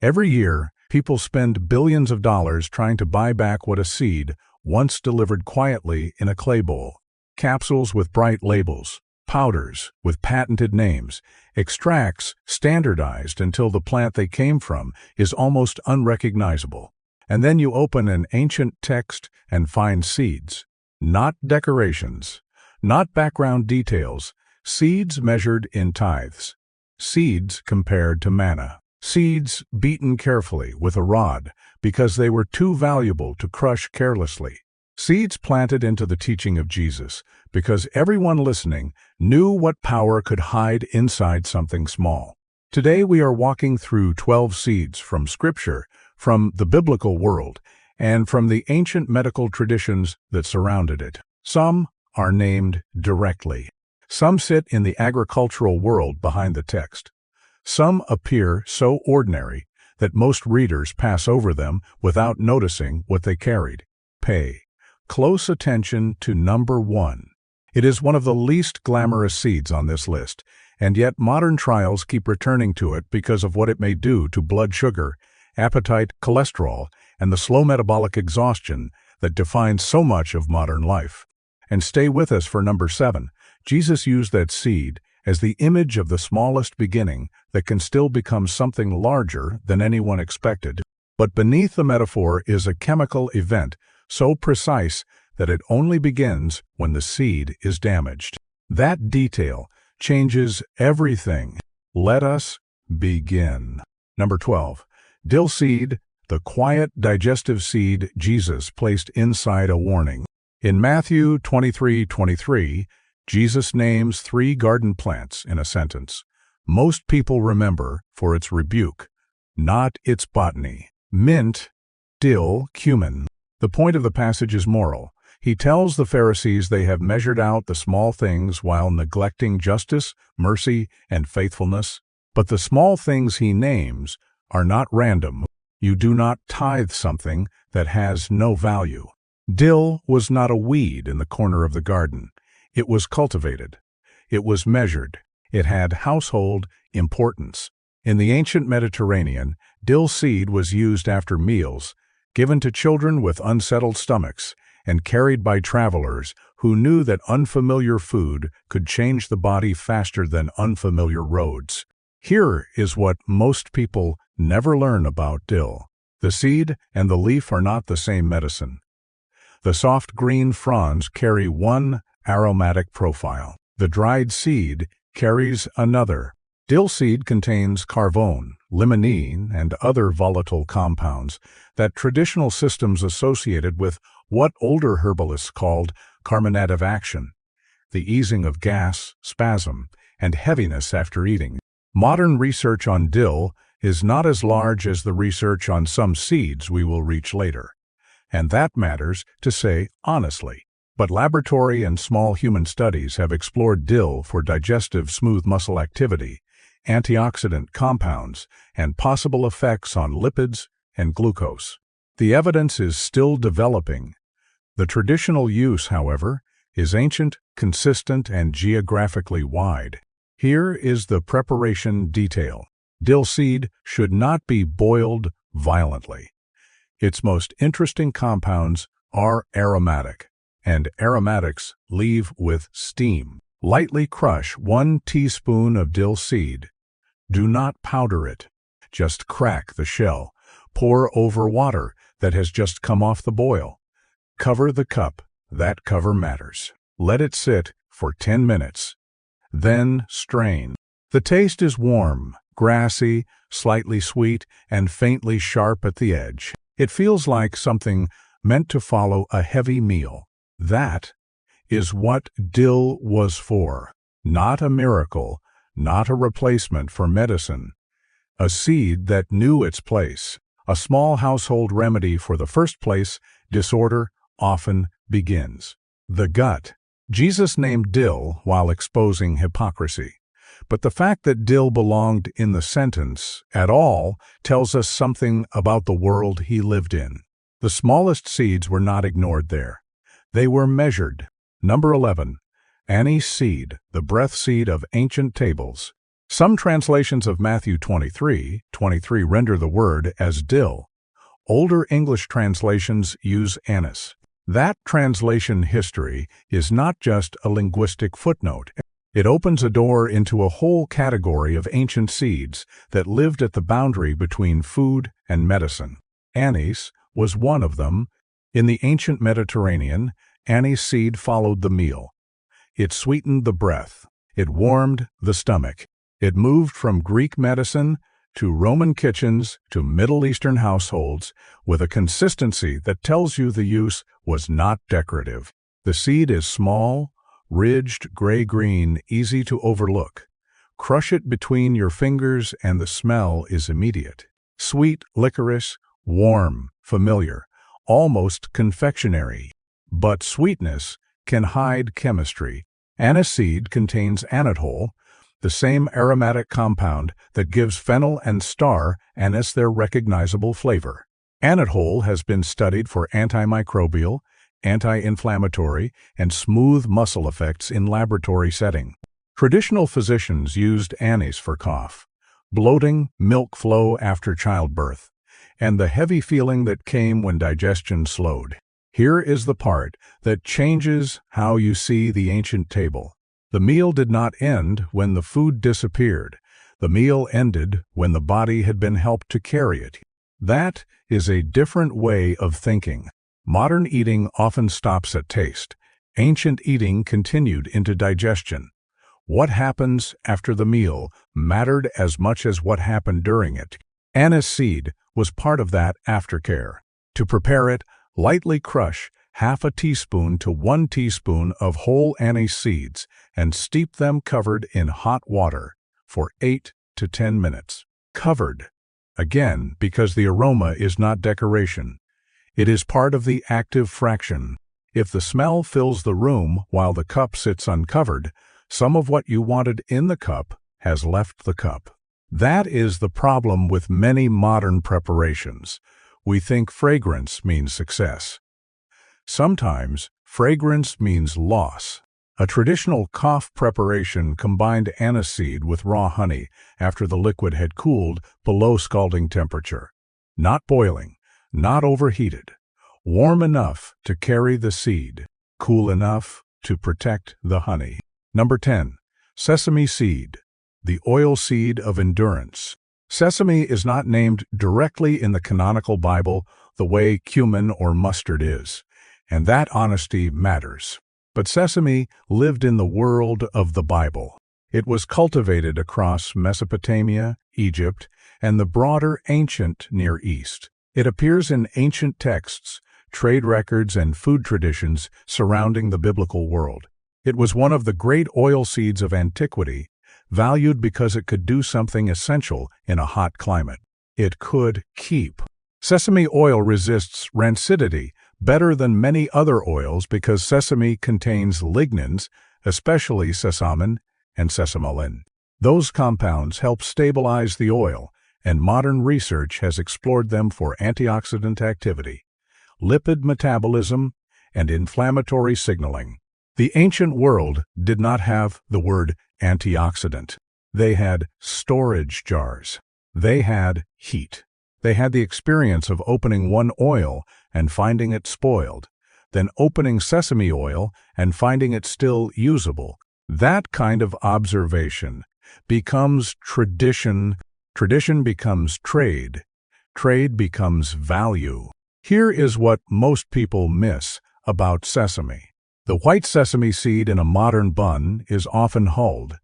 Every year, people spend billions of dollars trying to buy back what a seed once delivered quietly in a clay bowl. Capsules with bright labels, powders with patented names, extracts standardized until the plant they came from is almost unrecognizable. And then you open an ancient text and find seeds. Not decorations, not background details, seeds measured in tithes. Seeds compared to manna. Seeds beaten carefully with a rod because they were too valuable to crush carelessly. Seeds planted into the teaching of Jesus because everyone listening knew what power could hide inside something small. Today we are walking through 12 seeds from Scripture, from the biblical world, and from the ancient medical traditions that surrounded it. Some are named directly. Some sit in the agricultural world behind the text. Some appear so ordinary that most readers pass over them without noticing what they carried. Pay close attention to number 1. It is one of the least glamorous seeds on this list, and yet modern trials keep returning to it because of what it may do to blood sugar, appetite, cholesterol, and the slow metabolic exhaustion that defines so much of modern life. And stay with us for number 7. Jesus used that seed as the image of the smallest beginning that can still become something larger than anyone expected. But beneath the metaphor is a chemical event so precise that it only begins when the seed is damaged. That detail changes everything. Let us begin. Number 12. Dill seed, the quiet digestive seed Jesus placed inside a warning. In Matthew 23:23, Jesus names 3 garden plants in a sentence. Most people remember for its rebuke, not its botany. Mint, dill, cumin. The point of the passage is moral. He tells the Pharisees they have measured out the small things while neglecting justice, mercy, and faithfulness. But the small things he names are not random. You do not tithe something that has no value. Dill was not a weed in the corner of the garden. It was cultivated. It was measured. It had household importance. In the ancient Mediterranean, dill seed was used after meals, given to children with unsettled stomachs, and carried by travelers who knew that unfamiliar food could change the body faster than unfamiliar roads. Here is what most people never learn about dill. The seed and the leaf are not the same medicine. The soft green fronds carry one aromatic profile. The dried seed carries another. Dill seed contains carvone, limonene, and other volatile compounds that traditional systems associated with what older herbalists called carminative action, the easing of gas, spasm, and heaviness after eating. Modern research on dill is not as large as the research on some seeds we will reach later, and that matters to say honestly. But laboratory and small human studies have explored dill for digestive smooth muscle activity, antioxidant compounds, and possible effects on lipids and glucose. The evidence is still developing. The traditional use, however, is ancient, consistent, and geographically wide. Here is the preparation detail. Dill seed should not be boiled violently. Its most interesting compounds are aromatic, and aromatics leave with steam. Lightly crush 1 teaspoon of dill seed. Do not powder it. Just crack the shell. Pour over water that has just come off the boil. Cover the cup. That cover matters. Let it sit for 10 minutes. Then strain. The taste is warm, grassy, slightly sweet, and faintly sharp at the edge. It feels like something meant to follow a heavy meal. That is what dill was for. Not a miracle, not a replacement for medicine. A seed that knew its place. A small household remedy for the first place disorder often begins. The gut. Jesus named dill while exposing hypocrisy. But the fact that dill belonged in the sentence at all tells us something about the world he lived in. The smallest seeds were not ignored there. They were measured. Number 11. Anise seed, the breath seed of ancient tables. Some translations of Matthew 23:23 render the word as dill. Older English translations use anise. That translation history is not just a linguistic footnote. It opens a door into a whole category of ancient seeds that lived at the boundary between food and medicine. Anise was one of them. In the ancient Mediterranean, anise seed followed the meal. It sweetened the breath. It warmed the stomach. It moved from Greek medicine to Roman kitchens to Middle Eastern households with a consistency that tells you the use was not decorative. The seed is small, ridged, gray-green, easy to overlook. Crush it between your fingers and the smell is immediate. Sweet, licorice, warm, familiar, almost confectionery. But sweetness can hide chemistry. Anise seed contains anethole, the same aromatic compound that gives fennel and star anise their recognizable flavor. Anethole has been studied for antimicrobial, anti-inflammatory, and smooth muscle effects in laboratory setting. Traditional physicians used anise for cough, bloating, milk flow after childbirth, and the heavy feeling that came when digestion slowed. Here is the part that changes how you see the ancient table. The meal did not end when the food disappeared. The meal ended when the body had been helped to carry it. That is a different way of thinking. Modern eating often stops at taste. Ancient eating continued into digestion. What happens after the meal mattered as much as what happened during it. Anise seed was part of that aftercare. To prepare it, lightly crush half a teaspoon to 1 teaspoon of whole anise seeds and steep them covered in hot water for 8 to 10 minutes. Covered. Again, because the aroma is not decoration. It is part of the active fraction. If the smell fills the room while the cup sits uncovered, some of what you wanted in the cup has left the cup. That is the problem with many modern preparations. We think fragrance means success. Sometimes, fragrance means loss. A traditional cough preparation combined anise seed with raw honey after the liquid had cooled below scalding temperature. Not boiling, not overheated. Warm enough to carry the seed, cool enough to protect the honey. Number 10. Sesame seed, the oil seed of endurance. Sesame is not named directly in the canonical Bible the way cumin or mustard is, and that honesty matters. But sesame lived in the world of the Bible. It was cultivated across Mesopotamia, Egypt, and the broader ancient Near East. It appears in ancient texts, trade records, and food traditions surrounding the biblical world. It was one of the great oil seeds of antiquity, valued because it could do something essential in a hot climate. It could keep. Sesame oil resists rancidity better than many other oils because sesame contains lignans, especially sesamin and sesamoline. Those compounds help stabilize the oil, and modern research has explored them for antioxidant activity, lipid metabolism, and inflammatory signaling. The ancient world did not have the word antioxidant. They had storage jars. They had heat. They had the experience of opening one oil and finding it spoiled, then opening sesame oil and finding it still usable. That kind of observation becomes tradition. Tradition becomes trade. Trade becomes value. Here is what most people miss about sesame. The white sesame seed in a modern bun is often hulled.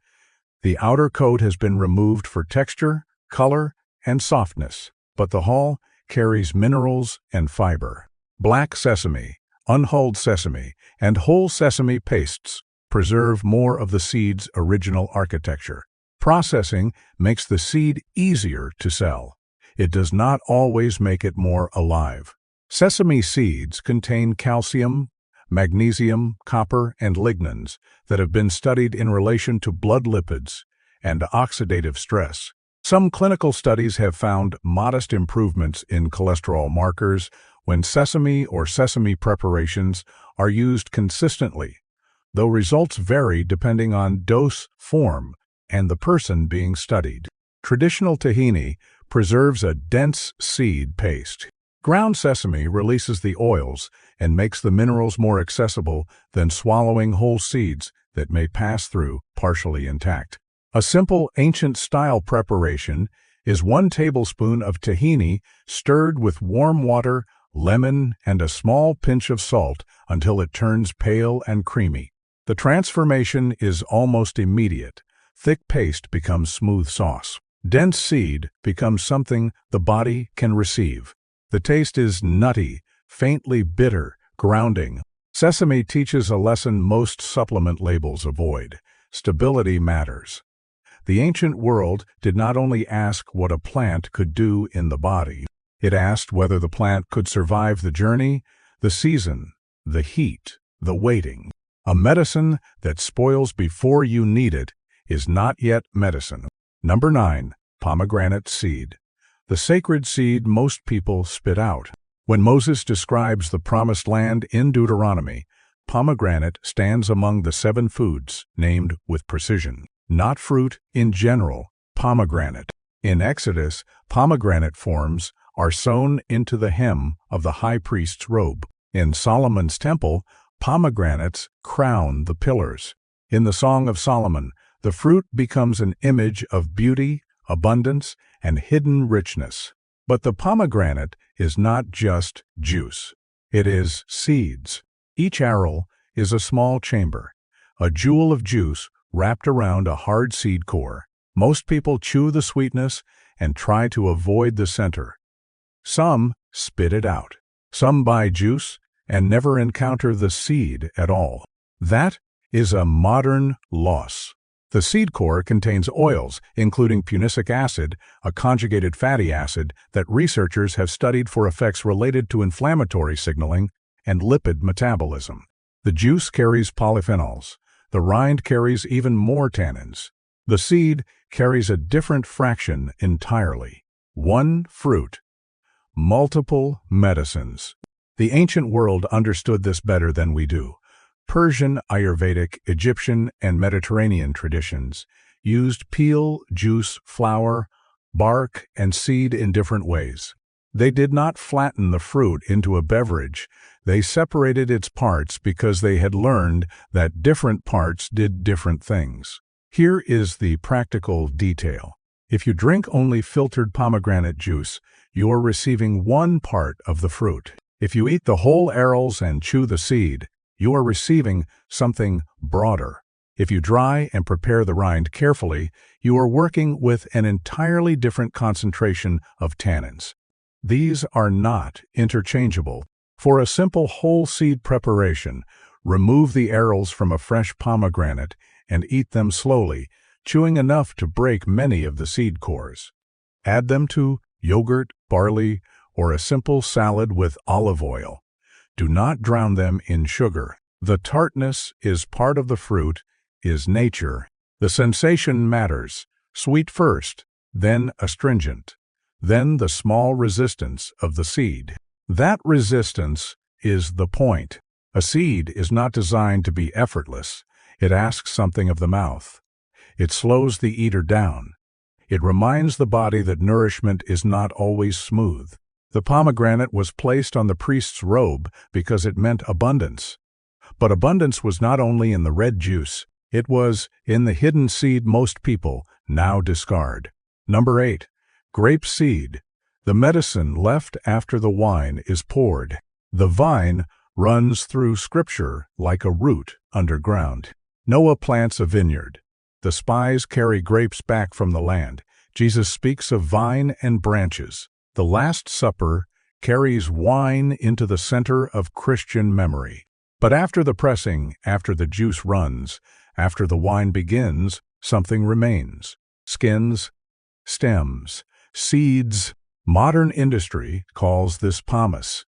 The outer coat has been removed for texture, color, and softness, but the hull carries minerals and fiber. Black sesame, unhulled sesame, and whole sesame pastes preserve more of the seed's original architecture. Processing makes the seed easier to sell. It does not always make it more alive. Sesame seeds contain calcium, magnesium, copper, and lignans that have been studied in relation to blood lipids and oxidative stress. Some clinical studies have found modest improvements in cholesterol markers when sesame or sesame preparations are used consistently, though results vary depending on dose, form, and the person being studied. Traditional tahini preserves a dense seed paste. Ground sesame releases the oils and makes the minerals more accessible than swallowing whole seeds that may pass through partially intact. A simple ancient-style preparation is 1 tablespoon of tahini stirred with warm water, lemon, and a small pinch of salt until it turns pale and creamy. The transformation is almost immediate. Thick paste becomes smooth sauce. Dense seed becomes something the body can receive. The taste is nutty, faintly bitter, grounding. Sesame teaches a lesson most supplement labels avoid. Stability matters. The ancient world did not only ask what a plant could do in the body, it asked whether the plant could survive the journey, the season, the heat, the waiting. A medicine that spoils before you need it is not yet medicine. Number 9. Pomegranate seed. The sacred seed most people spit out. When Moses describes the promised land in Deuteronomy, pomegranate stands among the 7 foods named with precision. Not fruit in general, pomegranate. In Exodus, pomegranate forms are sewn into the hem of the high priest's robe. In Solomon's temple, pomegranates crown the pillars. In the Song of Solomon, the fruit becomes an image of beauty, abundance, and hidden richness. But the pomegranate is not just juice. It is seeds. Each aril is a small chamber, a jewel of juice wrapped around a hard seed core. Most people chew the sweetness and try to avoid the center. Some spit it out. Some buy juice and never encounter the seed at all. That is a modern loss. The seed core contains oils, including punicic acid, a conjugated fatty acid that researchers have studied for effects related to inflammatory signaling and lipid metabolism. The juice carries polyphenols. The rind carries even more tannins. The seed carries a different fraction entirely. 1 fruit, multiple medicines. The ancient world understood this better than we do. Persian, Ayurvedic, Egyptian, and Mediterranean traditions used peel, juice, flower, bark, and seed in different ways. They did not flatten the fruit into a beverage. They separated its parts because they had learned that different parts did different things. Here is the practical detail. If you drink only filtered pomegranate juice, you are receiving 1 part of the fruit. If you eat the whole arils and chew the seed, you are receiving something broader. If you dry and prepare the rind carefully, you are working with an entirely different concentration of tannins. These are not interchangeable. For a simple whole seed preparation, remove the arils from a fresh pomegranate and eat them slowly, chewing enough to break many of the seed cores. Add them to yogurt, barley, or a simple salad with olive oil. Do not drown them in sugar. The tartness is part of the fruit, is nature. The sensation matters. Sweet first, then astringent, then the small resistance of the seed. That resistance is the point. A seed is not designed to be effortless. It asks something of the mouth. It slows the eater down. It reminds the body that nourishment is not always smooth. The pomegranate was placed on the priest's robe because it meant abundance. But abundance was not only in the red juice, it was in the hidden seed most people now discard. Number 8. Grape seed. The medicine left after the wine is poured. The vine runs through Scripture like a root underground. Noah plants a vineyard. The spies carry grapes back from the land. Jesus speaks of vine and branches. The Last Supper carries wine into the center of Christian memory. But after the pressing, after the juice runs, after the wine begins, something remains. Skins, stems, seeds. Modern industry calls this pomace.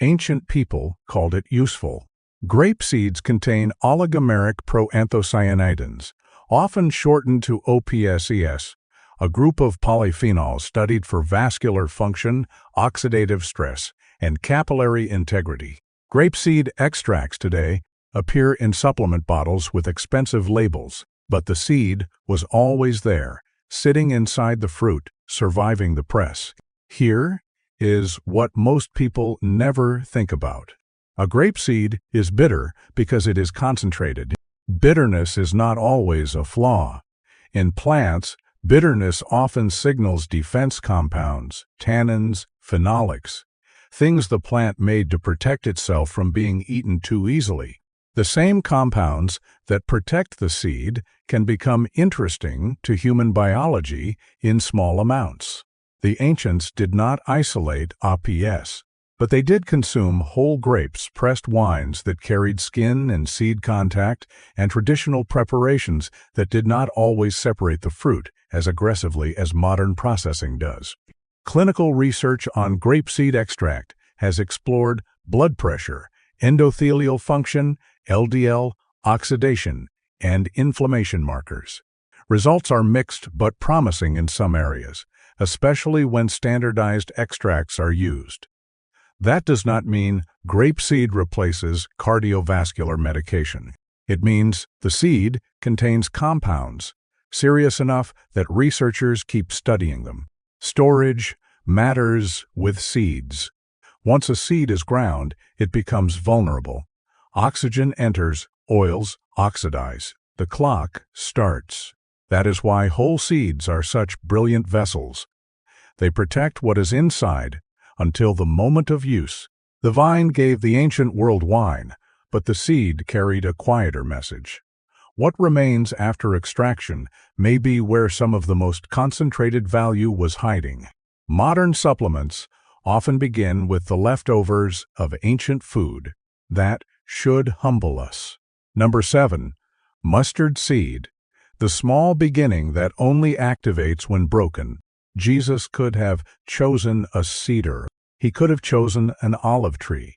Ancient people called it useful. Grape seeds contain oligomeric proanthocyanidins, often shortened to OPSES, a group of polyphenols studied for vascular function, oxidative stress, and capillary integrity. Grapeseed extracts today appear in supplement bottles with expensive labels. But the seed was always there, sitting inside the fruit, surviving the press. Here is what most people never think about. A grape seed is bitter because it is concentrated. Bitterness is not always a flaw. In plants, bitterness often signals defense compounds, tannins, phenolics, things the plant made to protect itself from being eaten too easily. The same compounds that protect the seed can become interesting to human biology in small amounts. The ancients did not isolate APS, but they did consume whole grapes, pressed wines that carried skin and seed contact, and traditional preparations that did not always separate the fruit as aggressively as modern processing does. Clinical research on grapeseed extract has explored blood pressure, endothelial function, LDL, oxidation, and inflammation markers. Results are mixed but promising in some areas, especially when standardized extracts are used. That does not mean grapeseed replaces cardiovascular medication. It means the seed contains compounds serious enough that researchers keep studying them. Storage matters with seeds. Once a seed is ground, it becomes vulnerable. Oxygen enters, oils oxidize. The clock starts. That is why whole seeds are such brilliant vessels. They protect what is inside until the moment of use. The vine gave the ancient world wine, but the seed carried a quieter message. What remains after extraction may be where some of the most concentrated value was hiding. Modern supplements often begin with the leftovers of ancient food. That should humble us. Number 7. Mustard seed. The small beginning that only activates when broken. Jesus could have chosen a cedar. He could have chosen an olive tree,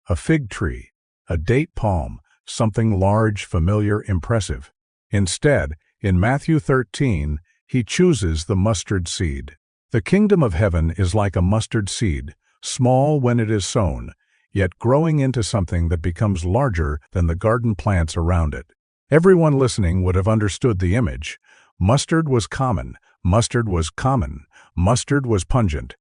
a fig tree, a date palm, something large, familiar, impressive. Instead, in Matthew 13, he chooses the mustard seed. The kingdom of heaven is like a mustard seed, small when it is sown, yet growing into something that becomes larger than the garden plants around it. Everyone listening would have understood the image. Mustard was common. Mustard was common. Mustard was pungent.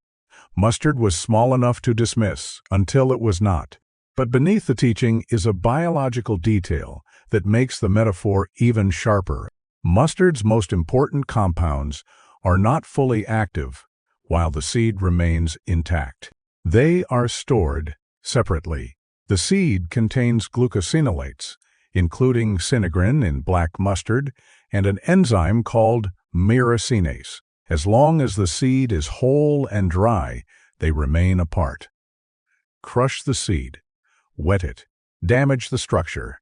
Mustard was small enough to dismiss until it was not. But beneath the teaching is a biological detail that makes the metaphor even sharper. Mustard's most important compounds are not fully active while the seed remains intact. They are stored separately. The seed contains glucosinolates, including sinigrin in black mustard, and an enzyme called myrosinase. As long as the seed is whole and dry, they remain apart. Crush the seed, wet it, damage the structure.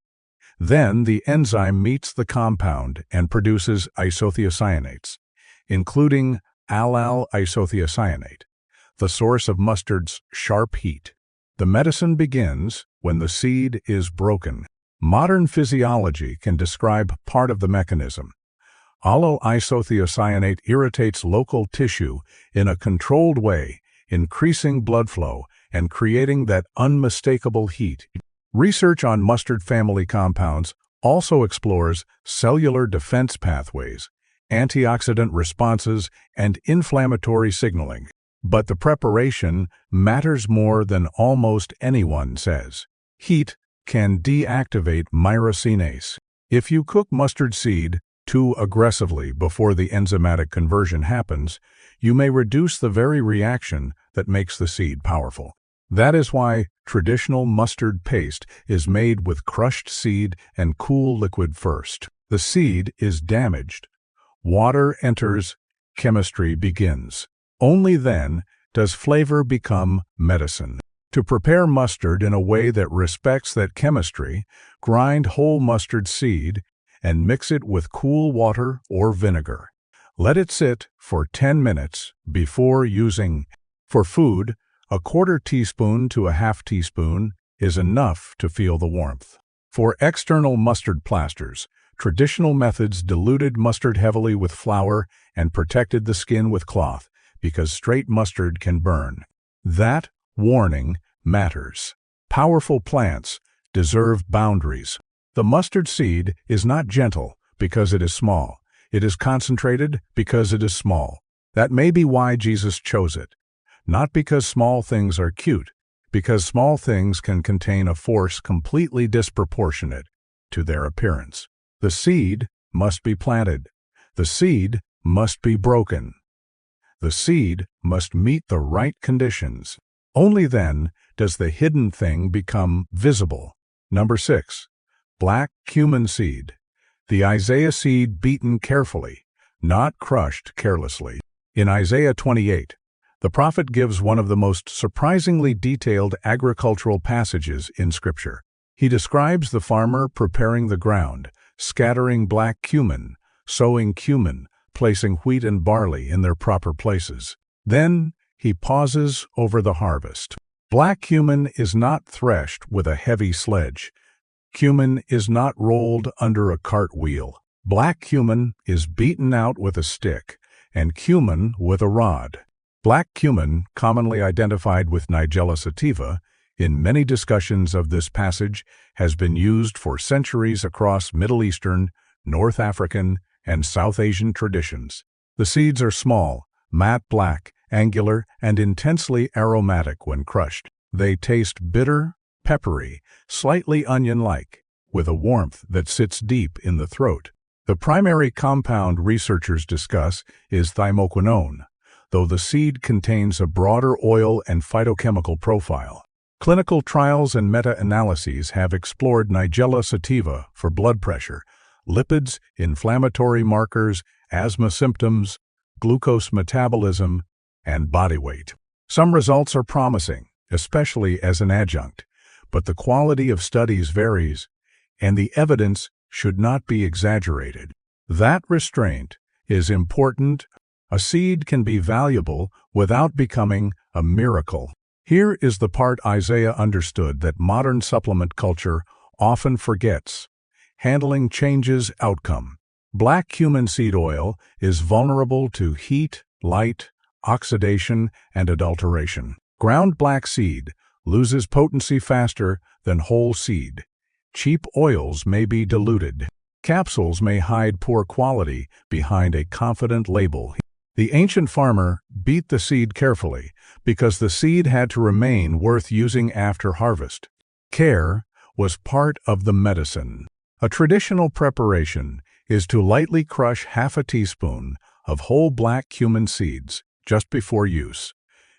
Then the enzyme meets the compound and produces isothiocyanates, including allyl isothiocyanate, the source of mustard's sharp heat. The medicine begins when the seed is broken. Modern physiology can describe part of the mechanism. Allyl isothiocyanate irritates local tissue in a controlled way, increasing blood flow and creating that unmistakable heat. Research on mustard family compounds also explores cellular defense pathways, antioxidant responses, and inflammatory signaling. But the preparation matters more than almost anyone says. Heat can deactivate myrosinase. If you cook mustard seed too aggressively before the enzymatic conversion happens, you may reduce the very reaction that makes the seed powerful. That is why traditional mustard paste is made with crushed seed and cool liquid first. The seed is damaged. Water enters, chemistry begins. Only then does flavor become medicine. To prepare mustard in a way that respects that chemistry, grind whole mustard seed and mix it with cool water or vinegar. Let it sit for 10 minutes before using. For food, a quarter teaspoon to a half teaspoon is enough to feel the warmth. For external mustard plasters, traditional methods diluted mustard heavily with flour and protected the skin with cloth, because straight mustard can burn. That warning matters. Powerful plants deserve boundaries. The mustard seed is not gentle because it is small. It is concentrated because it is small. That may be why Jesus chose it. Not because small things are cute, because small things can contain a force completely disproportionate to their appearance. The seed must be planted. The seed must be broken. The seed must meet the right conditions. Only then does the hidden thing become visible. Number 6. Black cumin seed. The Isaiah seed beaten carefully, not crushed carelessly. In Isaiah 28, the prophet gives one of the most surprisingly detailed agricultural passages in Scripture. He describes the farmer preparing the ground, scattering black cumin, sowing cumin, placing wheat and barley in their proper places. Then he pauses over the harvest. Black cumin is not threshed with a heavy sledge. Cumin is not rolled under a cartwheel. Black cumin is beaten out with a stick, and cumin with a rod. Black cumin, commonly identified with Nigella sativa, in many discussions of this passage, has been used for centuries across Middle Eastern, North African, and South Asian traditions. The seeds are small, matte black, angular, and intensely aromatic when crushed. They taste bitter, peppery, slightly onion-like, with a warmth that sits deep in the throat. The primary compound researchers discuss is thymoquinone, though the seed contains a broader oil and phytochemical profile. Clinical trials and meta-analyses have explored Nigella sativa for blood pressure, lipids, inflammatory markers, asthma symptoms, glucose metabolism, and body weight. Some results are promising, especially as an adjunct, but the quality of studies varies, and the evidence should not be exaggerated. That restraint is important. A seed can be valuable without becoming a miracle. Here is the part Isaiah understood that modern supplement culture often forgets. Handling changes outcome. Black cumin seed oil is vulnerable to heat, light, oxidation, and adulteration. Ground black seed loses potency faster than whole seed. Cheap oils may be diluted. Capsules may hide poor quality behind a confident label. The ancient farmer beat the seed carefully because the seed had to remain worth using after harvest. Care was part of the medicine. A traditional preparation is to lightly crush half a teaspoon of whole black cumin seeds just before use.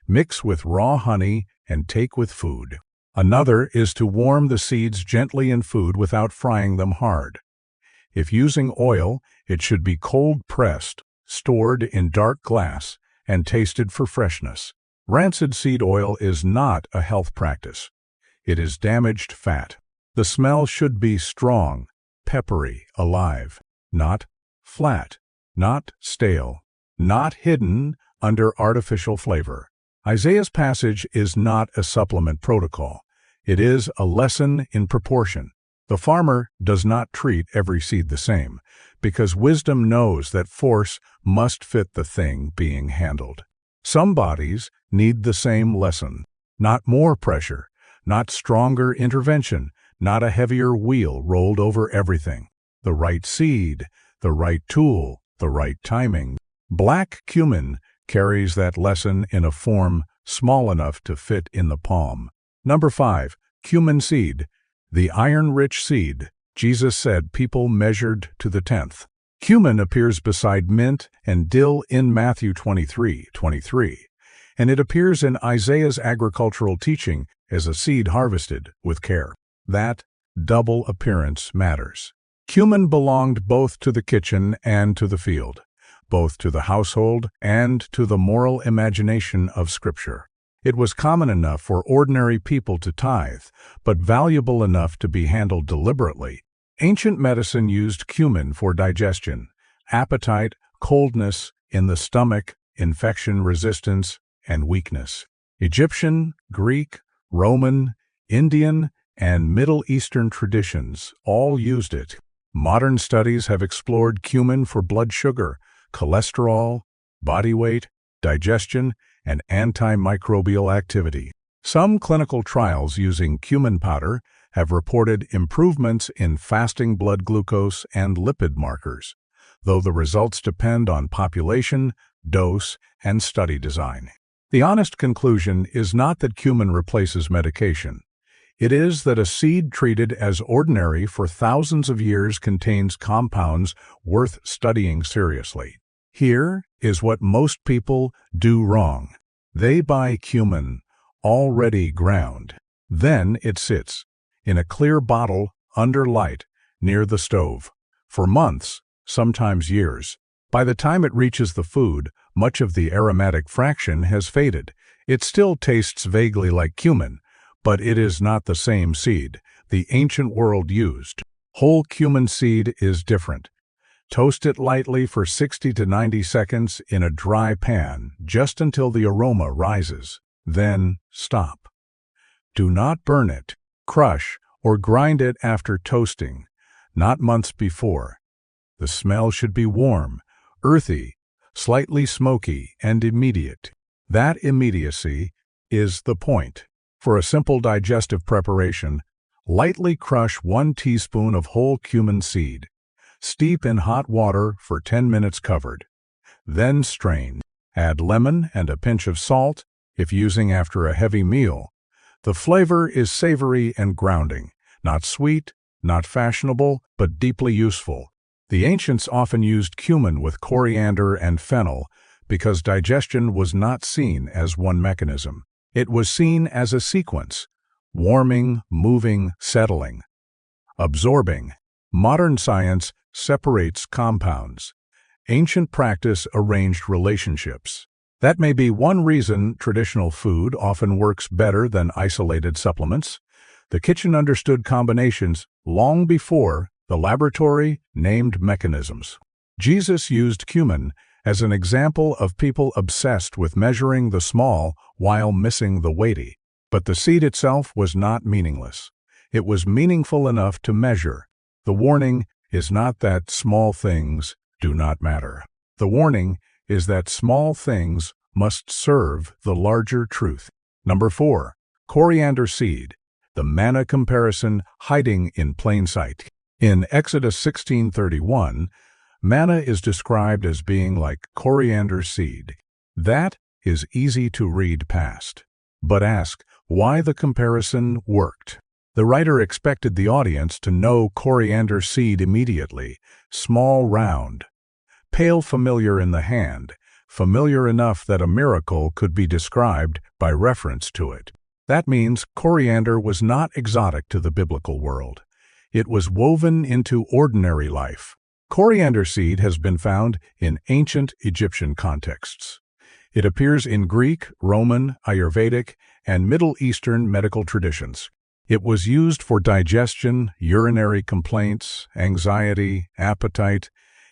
Mix with raw honey and take with food. Another is to warm the seeds gently in food without frying them hard. If using oil, it should be cold-pressed, stored in dark glass, and tasted for freshness. Rancid seed oil is not a health practice. It is damaged fat. The smell should be strong, peppery, alive, not flat, not stale, not hidden under artificial flavor. Isaiah's passage is not a supplement protocol. It is a lesson in proportion. The farmer does not treat every seed the same, because wisdom knows that force must fit the thing being handled. Some bodies need the same lesson. Not more pressure, not stronger intervention, not a heavier wheel rolled over everything. The right seed, the right tool, the right timing. Black cumin carries that lesson in a form small enough to fit in the palm. Number 5. Cumin seed. The iron-rich seed. Jesus said people measured to the 10th. Cumin appears beside mint and dill in Matthew 23:23, and it appears in Isaiah's agricultural teaching as a seed harvested with care. That double appearance matters. Cumin belonged both to the kitchen and to the field, both to the household and to the moral imagination of Scripture. It was common enough for ordinary people to tithe, but valuable enough to be handled deliberately. Ancient medicine used cumin for digestion, appetite, coldness in the stomach, infection resistance, and weakness. Egyptian, Greek, Roman, Indian, and Middle Eastern traditions all used it. Modern studies have explored cumin for blood sugar, cholesterol, body weight, digestion, and antimicrobial activity. Some clinical trials using cumin powder have reported improvements in fasting blood glucose and lipid markers, though the results depend on population, dose, and study design. The honest conclusion is not that cumin replaces medication. It is that a seed treated as ordinary for thousands of years contains compounds worth studying seriously. Here is what most people do wrong. They buy cumin already ground. Then it sits in a clear bottle under light near the stove for months, sometimes years. By the time it reaches the food, much of the aromatic fraction has faded. It still tastes vaguely like cumin, but it is not the same seed the ancient world used. Whole cumin seed is different. Toast it lightly for 60 to 90 seconds in a dry pan, just until the aroma rises. Then stop. Do not burn it. Crush or grind it after toasting, not months before. The smell should be warm, earthy, slightly smoky, and immediate. That immediacy is the point. For a simple digestive preparation, lightly crush 1 teaspoon of whole cumin seed. Steep in hot water for 10 minutes covered. Then strain. Add lemon and a pinch of salt if using after a heavy meal. The flavor is savory and grounding, not sweet, not fashionable, but deeply useful. The ancients often used cumin with coriander and fennel because digestion was not seen as one mechanism. It was seen as a sequence: warming, moving, settling, absorbing. Modern science separates compounds. Ancient practice arranged relationships. That may be one reason traditional food often works better than isolated supplements. The kitchen understood combinations long before the laboratory named mechanisms. Jesus used cumin as an example of people obsessed with measuring the small while missing the weighty. But the seed itself was not meaningless. It was meaningful enough to measure. The warning is not that small things do not matter. The warning is that small things must serve the larger truth. Number 4. Coriander seed, the manna comparison hiding in plain sight. In Exodus 16:31, manna is described as being like coriander seed. That is easy to read past. But ask why the comparison worked. The writer expected the audience to know coriander seed immediately. Small, round, pale, familiar in the hand, familiar enough that a miracle could be described by reference to it. That means coriander was not exotic to the biblical world. It was woven into ordinary life. Coriander seed has been found in ancient Egyptian contexts. It appears in Greek, Roman, Ayurvedic, and Middle Eastern medical traditions. It was used for digestion, urinary complaints, anxiety, appetite,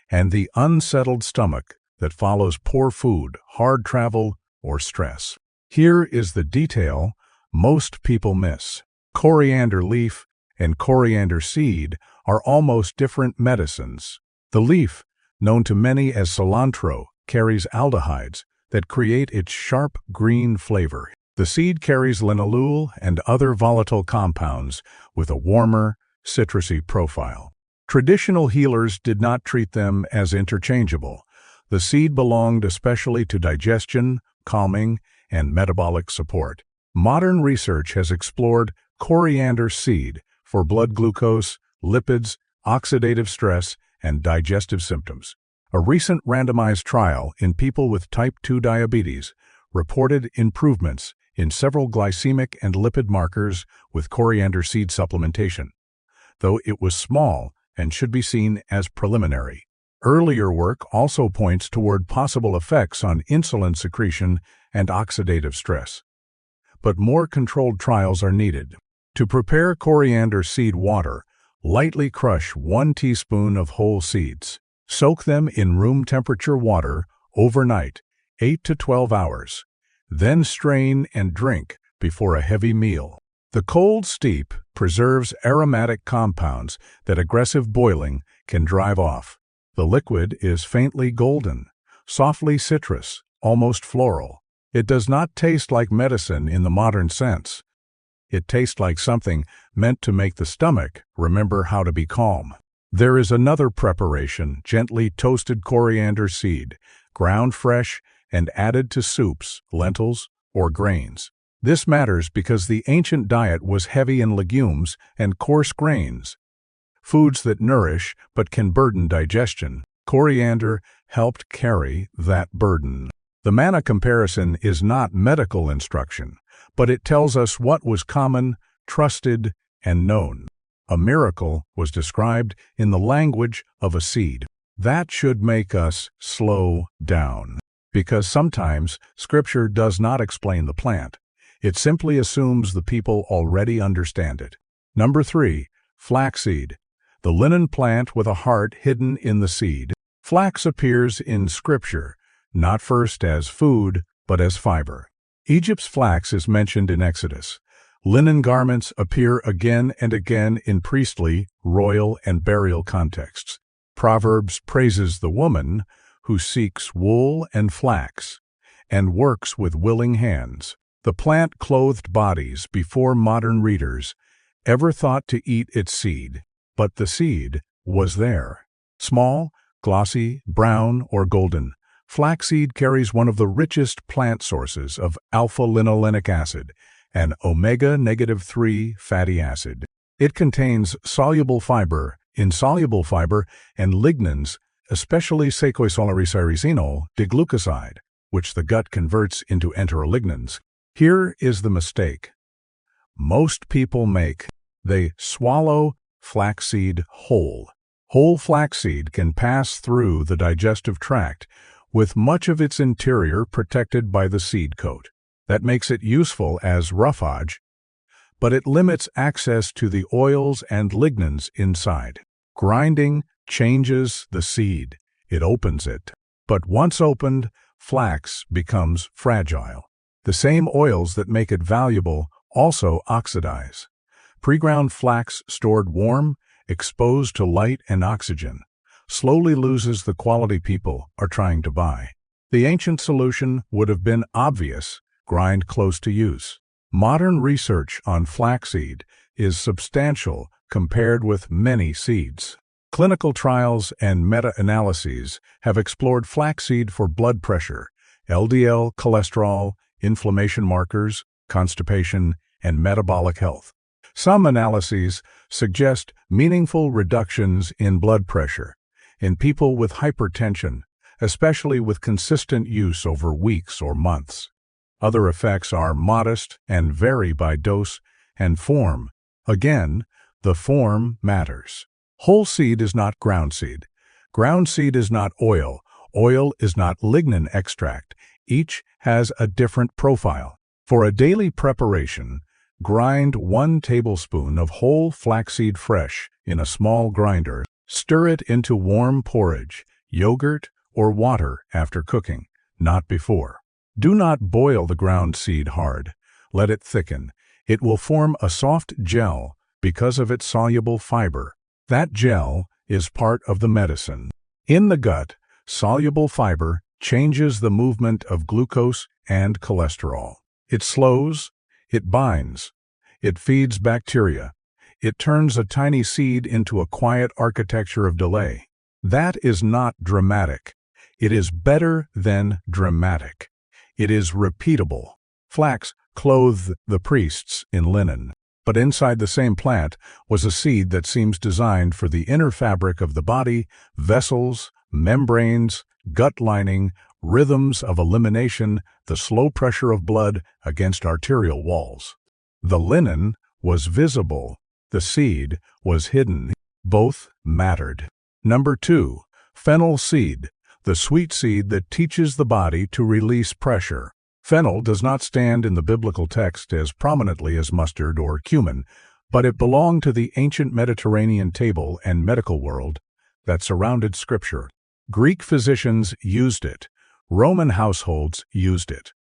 and the unsettled stomach that follows poor food, hard travel, or stress. Here is the detail most people miss. Coriander leaf and coriander seed are almost different medicines. The leaf, known to many as cilantro, carries aldehydes that create its sharp green flavor. The seed carries linalool and other volatile compounds with a warmer, citrusy profile. Traditional healers did not treat them as interchangeable. The seed belonged especially to digestion, calming, and metabolic support. Modern research has explored coriander seed for blood glucose, lipids, oxidative stress, and digestive symptoms. A recent randomized trial in people with type 2 diabetes reported improvements in several glycemic and lipid markers with coriander seed supplementation, though it was small and should be seen as preliminary. Earlier work also points toward possible effects on insulin secretion and oxidative stress. But more controlled trials are needed. To prepare coriander seed water, lightly crush 1 teaspoon of whole seeds. Soak them in room temperature water overnight, 8 to 12 hours. Then strain and drink before a heavy meal. The cold steep preserves aromatic compounds that aggressive boiling can drive off. The liquid is faintly golden, softly citrus, almost floral. It does not taste like medicine in the modern sense. It tastes like something meant to make the stomach remember how to be calm. There is another preparation, gently toasted coriander seed, ground fresh and added to soups, lentils, or grains. This matters because the ancient diet was heavy in legumes and coarse grains, foods that nourish but can burden digestion. Coriander helped carry that burden. The manna comparison is not medical instruction, but it tells us what was common, trusted, and known. A miracle was described in the language of a seed. That should make us slow down, because sometimes Scripture does not explain the plant. It simply assumes the people already understand it. Number 3. Flaxseed, the linen plant with a heart hidden in the seed. Flax appears in Scripture, not first as food, but as fiber. Egypt's flax is mentioned in Exodus. Linen garments appear again and again in priestly, royal, and burial contexts. Proverbs praises the woman who seeks wool and flax and works with willing hands. The plant clothed bodies before modern readers ever thought to eat its seed, but the seed was there. Small, glossy, brown, or golden, flaxseed carries one of the richest plant sources of alpha-linolenic acid, an omega-3 fatty acid. It contains soluble fiber, insoluble fiber, and lignans, especially sacchoisolaricyresinol diglucoside, which the gut converts into enterolignans. Here is the mistake most people make. They swallow flaxseed whole. Whole flaxseed can pass through the digestive tract, with much of its interior protected by the seed coat. That makes it useful as roughage, but it limits access to the oils and lignans inside. Grinding changes the seed. It opens it. But once opened, flax becomes fragile. The same oils that make it valuable also oxidize. Pre-ground flax stored warm, exposed to light and oxygen, slowly loses the quality people are trying to buy. The ancient solution would have been obvious: grind close to use. Modern research on flaxseed is substantial compared with many seeds. Clinical trials and meta-analyses have explored flaxseed for blood pressure, LDL cholesterol, inflammation markers, constipation, and metabolic health. Some analyses suggest meaningful reductions in blood pressure in people with hypertension, especially with consistent use over weeks or months. Other effects are modest and vary by dose and form. Again, the form matters. Whole seed is not ground seed. Ground seed is not oil. Oil is not lignin extract. Each has a different profile. For a daily preparation, grind 1 tablespoon of whole flaxseed fresh in a small grinder. Stir it into warm porridge, yogurt, or water after cooking, not before. Do not boil the ground seed hard. Let it thicken. It will form a soft gel because of its soluble fiber. That gel is part of the medicine. In the gut, soluble fiber changes the movement of glucose and cholesterol. It slows, it binds, it feeds bacteria. It turns a tiny seed into a quiet architecture of delay. That is not dramatic. It is better than dramatic. It is repeatable. Flax clothed the priests in linen, but inside the same plant was a seed that seems designed for the inner fabric of the body: vessels, membranes, gut lining, rhythms of elimination, the slow pressure of blood against arterial walls. The linen was visible. The seed was hidden. Both mattered. Number 2. Fennel seed, the sweet seed that teaches the body to release pressure. Fennel does not stand in the biblical text as prominently as mustard or cumin, but it belonged to the ancient Mediterranean table and medical world that surrounded Scripture. Greek physicians used it. Roman households used it.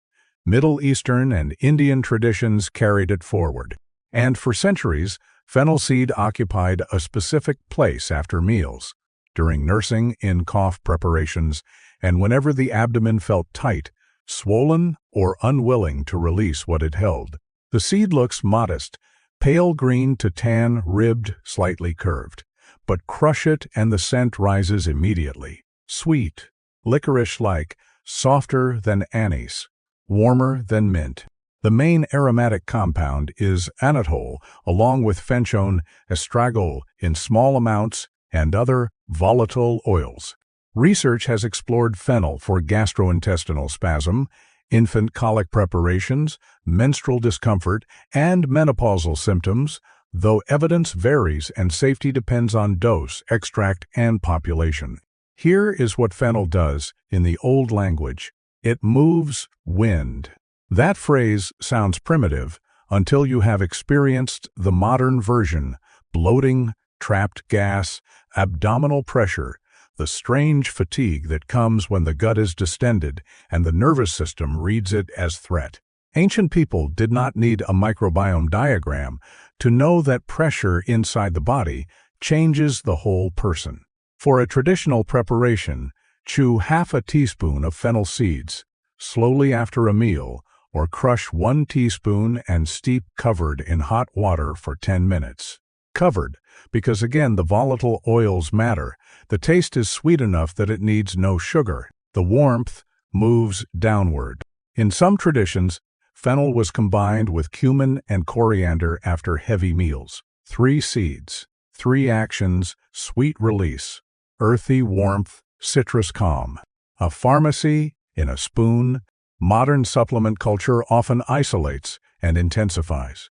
Middle Eastern and Indian traditions carried it forward. And for centuries, fennel seed occupied a specific place after meals, during nursing, in cough preparations, and whenever the abdomen felt tight, swollen, or unwilling to release what it held. The seed looks modest, pale green to tan, ribbed, slightly curved. But crush it and the scent rises immediately. Sweet, licorice-like, softer than anise, warmer than mint. The main aromatic compound is anatole, along with fenchone, estragol in small amounts, and other volatile oils. Research has explored fennel for gastrointestinal spasm, infant colic preparations, menstrual discomfort, and menopausal symptoms, though evidence varies and safety depends on dose, extract, and population. Here is what fennel does in the old language. It moves wind. That phrase sounds primitive until you have experienced the modern version: bloating, trapped gas, abdominal pressure, the strange fatigue that comes when the gut is distended and the nervous system reads it as threat. Ancient people did not need a microbiome diagram to know that pressure inside the body changes the whole person. For a traditional preparation, chew half a teaspoon of fennel seeds slowly after a meal, or crush 1 teaspoon and steep covered in hot water for 10 minutes. Covered, because again the volatile oils matter. The taste is sweet enough that it needs no sugar. The warmth moves downward. In some traditions, fennel was combined with cumin and coriander after heavy meals. 3 seeds, 3 actions, sweet release, earthy warmth, citrus calm. A pharmacy in a spoon. Modern supplement culture often isolates and intensifies.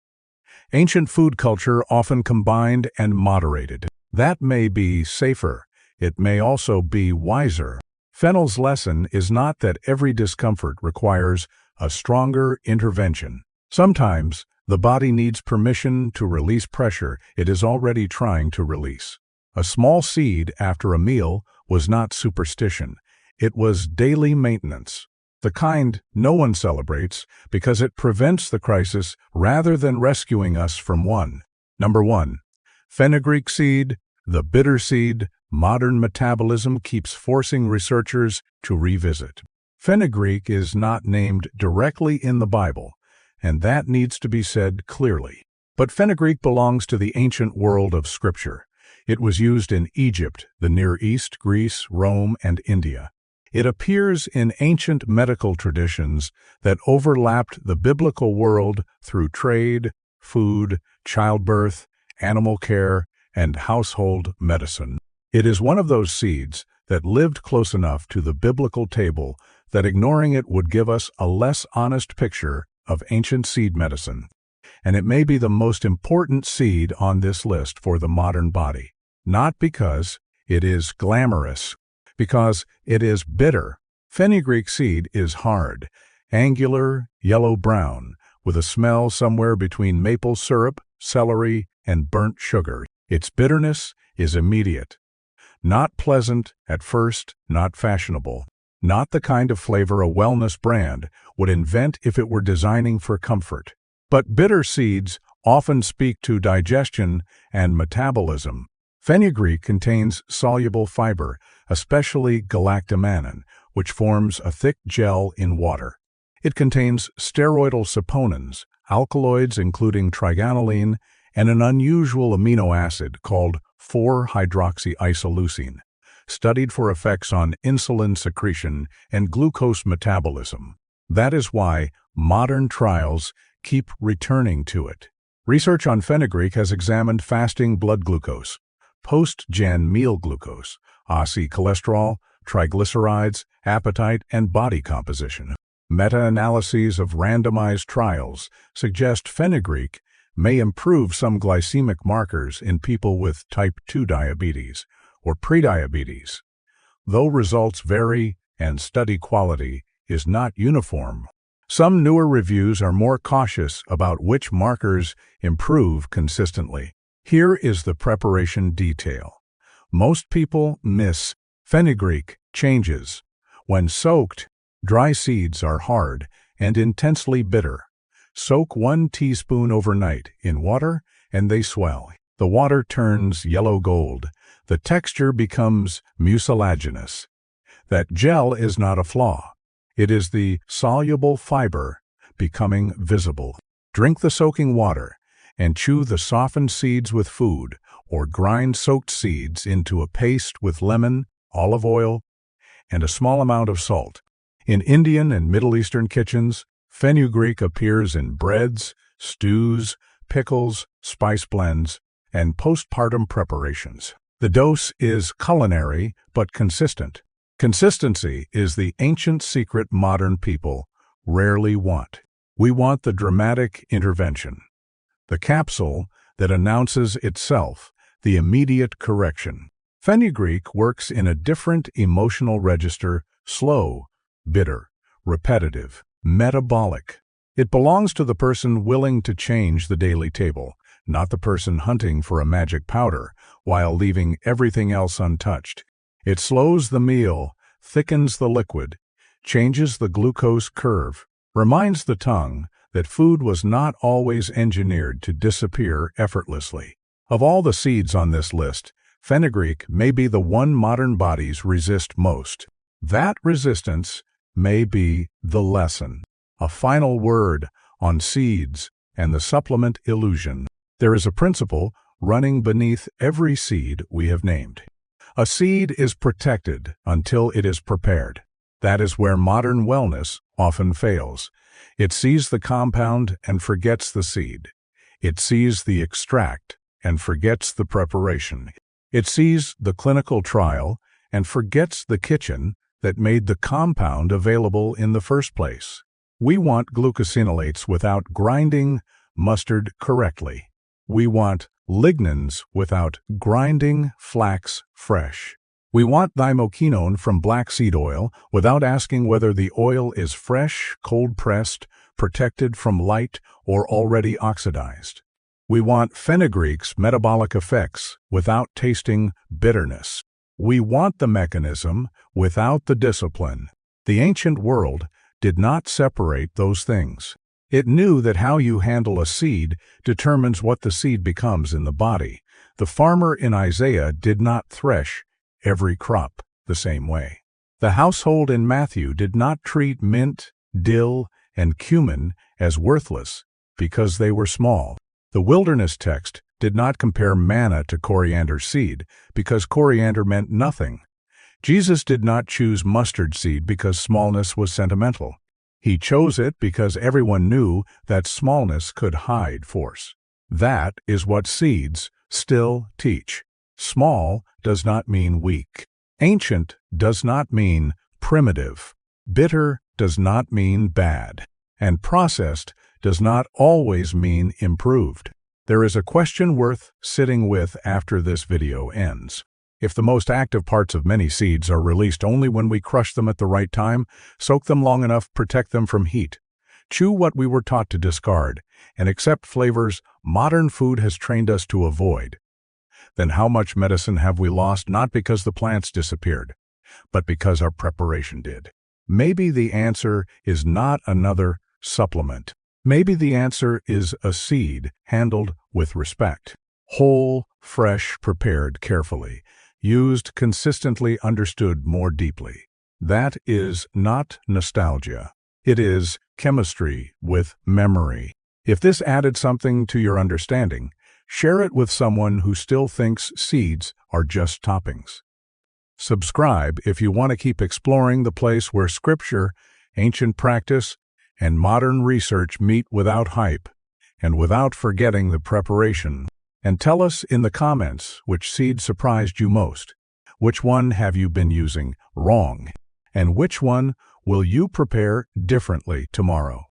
Ancient food culture often combined and moderated. That may be safer. It may also be wiser. Fennel's lesson is not that every discomfort requires a stronger intervention. Sometimes the body needs permission to release pressure it is already trying to release. A small seed after a meal was not superstition. It was daily maintenance. The kind no one celebrates because it prevents the crisis rather than rescuing us from one. Number 1. Fenugreek seed, the bitter seed, modern metabolism keeps forcing researchers to revisit. Fenugreek is not named directly in the Bible, and that needs to be said clearly. But fenugreek belongs to the ancient world of Scripture. It was used in Egypt, the Near East, Greece, Rome, and India. It appears in ancient medical traditions that overlapped the biblical world through trade, food, childbirth, animal care, and household medicine. It is one of those seeds that lived close enough to the biblical table that ignoring it would give us a less honest picture of ancient seed medicine. And it may be the most important seed on this list for the modern body. Not because it is glamorous, because it is bitter. Fenugreek seed is hard, angular, yellow-brown, with a smell somewhere between maple syrup, celery, and burnt sugar. Its bitterness is immediate. Not pleasant at first, not fashionable. Not the kind of flavor a wellness brand would invent if it were designing for comfort. But bitter seeds often speak to digestion and metabolism. Fenugreek contains soluble fiber, especially galactomannan, which forms a thick gel in water. It contains steroidal saponins, alkaloids including trigonylene, and an unusual amino acid called 4-hydroxyisoleucine, studied for effects on insulin secretion and glucose metabolism. That is why modern trials keep returning to it. Research on fenugreek has examined fasting blood glucose, post-gen meal glucose, OSI cholesterol, triglycerides, appetite, and body composition. Meta-analyses of randomized trials suggest fenugreek may improve some glycemic markers in people with type 2 diabetes or prediabetes. Though results vary and study quality is not uniform, some newer reviews are more cautious about which markers improve consistently. Here is the preparation detail. Most people miss fenugreek changes. When soaked, dry seeds are hard and intensely bitter. Soak 1 teaspoon overnight in water and they swell. The water turns yellow gold. The texture becomes mucilaginous. That gel is not a flaw. It is the soluble fiber becoming visible. Drink the soaking water and chew the softened seeds with food, or grind soaked seeds into a paste with lemon, olive oil, and a small amount of salt. In Indian and Middle Eastern kitchens, fenugreek appears in breads, stews, pickles, spice blends, and postpartum preparations. The dose is culinary but consistent. Consistency is the ancient secret modern people rarely want. We want the dramatic intervention, the capsule that announces itself, the immediate correction. Fenugreek works in a different emotional register: slow, bitter, repetitive, metabolic. It belongs to the person willing to change the daily table, not the person hunting for a magic powder while leaving everything else untouched. It slows the meal, thickens the liquid, changes the glucose curve, reminds the tongue that food was not always engineered to disappear effortlessly. Of all the seeds on this list, fenugreek may be the one modern bodies resist most. That resistance may be the lesson. A final word on seeds and the supplement illusion. There is a principle running beneath every seed we have named. A seed is protected until it is prepared. That is where modern wellness often fails. It sees the compound and forgets the seed. It sees the extract and forgets the preparation. It sees the clinical trial and forgets the kitchen that made the compound available in the first place. We want glucosinolates without grinding mustard correctly. We want lignans without grinding flax fresh. We want thymoquinone from black seed oil without asking whether the oil is fresh, cold-pressed, protected from light, or already oxidized. We want fenugreek's metabolic effects without tasting bitterness. We want the mechanism without the discipline. The ancient world did not separate those things. It knew that how you handle a seed determines what the seed becomes in the body. The farmer in Isaiah did not thresh every crop the same way. The household in Matthew did not treat mint, dill, and cumin as worthless because they were small. The wilderness text did not compare manna to coriander seed because coriander meant nothing. Jesus did not choose mustard seed because smallness was sentimental. He chose it because everyone knew that smallness could hide force. That is what seeds still teach. Small does not mean weak. Ancient does not mean primitive. Bitter does not mean bad. And processed does not always mean improved. There is a question worth sitting with after this video ends. If the most active parts of many seeds are released only when we crush them at the right time, soak them long enough, protect them from heat, chew what we were taught to discard, and accept flavors modern food has trained us to avoid, then how much medicine have we lost not because the plants disappeared, but because our preparation did? Maybe the answer is not another supplement. Maybe the answer is a seed handled with respect. Whole, fresh, prepared carefully, used consistently, understood more deeply. That is not nostalgia. It is chemistry with memory. If this added something to your understanding, share it with someone who still thinks seeds are just toppings. Subscribe if you want to keep exploring the place where scripture, ancient practice, and modern research meet without hype and without forgetting the preparation. And tell us in the comments which seed surprised you most. Which one have you been using wrong? And which one will you prepare differently tomorrow?